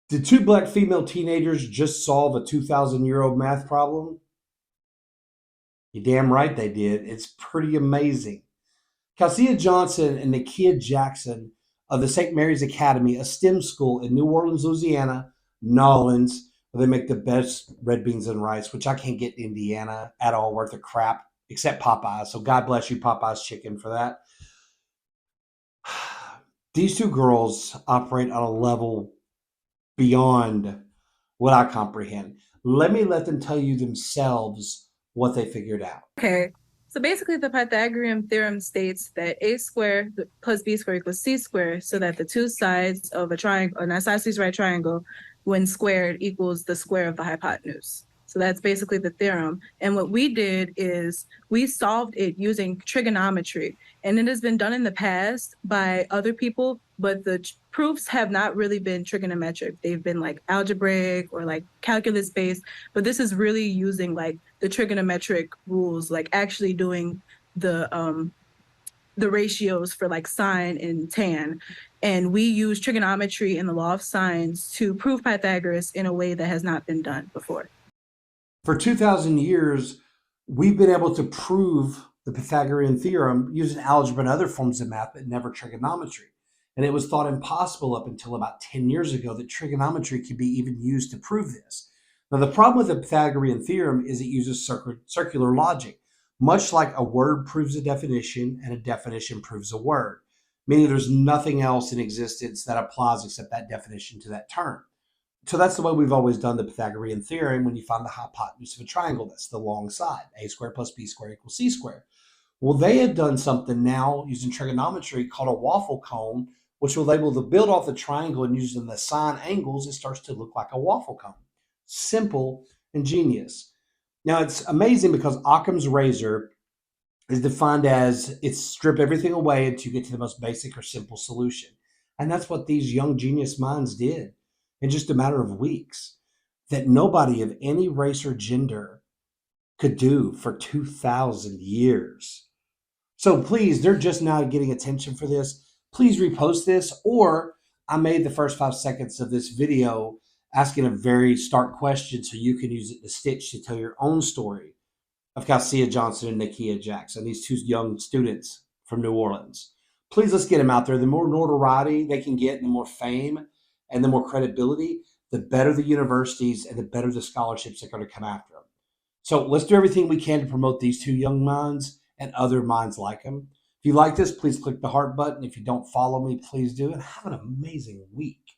Did two black female teenagers just solve a 2,000-year-old math problem? You damn right they did. It's pretty amazing. Calcia Johnson and Nakia Jackson of the St. Mary's Academy, a STEM school in New Orleans, Louisiana, Nolans, where they make the best red beans and rice, which I can't get in Indiana at all worth of crap, except Popeyes. So God bless you, Popeyes chicken, for that. These two girls operate on a level beyond what I comprehend. Let them tell you themselves what they figured out. Okay, so basically the Pythagorean theorem states that a squared plus b squared equals c squared, so that the two sides of a triangle, an isosceles right triangle, when squared equals the square of the hypotenuse. So that's basically the theorem. And what we did is we solved it using trigonometry. And it has been done in the past by other people, but the proofs have not really been trigonometric. They've been like algebraic or like calculus based, but this is really using like the trigonometric rules, like actually doing the ratios for like sine and tan. And we use trigonometry and the law of sines to prove Pythagoras in a way that has not been done before. For 2,000 years, we've been able to prove the Pythagorean theorem using algebra and other forms of math, but never trigonometry. And it was thought impossible up until about 10 years ago that trigonometry could be even used to prove this. Now, the problem with the Pythagorean theorem is it uses circular logic, much like a word proves a definition and a definition proves a word, meaning there's nothing else in existence that applies except that definition to that term. So that's the way we've always done the Pythagorean theorem. When you find the hypotenuse of a triangle, that's the long side. A squared plus b squared equals c squared. Well, they have done something now using trigonometry called a waffle cone, which will able to build off the triangle and using the sine angles, it starts to look like a waffle cone. Simple and genius. Now, it's amazing because Occam's razor is defined as it's strip everything away until you get to the most basic or simple solution. And that's what these young genius minds did in just a matter of weeks, that nobody of any race or gender could do for 2,000 years. So please, they're just now getting attention for this. Please repost this, or I made the first 5 seconds of this video asking a very stark question so you can use it to stitch to tell your own story of Calcia Johnson and Nakia Jackson, these two young students from New Orleans. Please, let's get them out there. The more notoriety they can get, the more fame and the more credibility, the better the universities and the better the scholarships are going to come after them. So let's do everything we can to promote these two young minds and other minds like them. If you like this, please click the heart button. If you don't follow me, please do. And have an amazing week.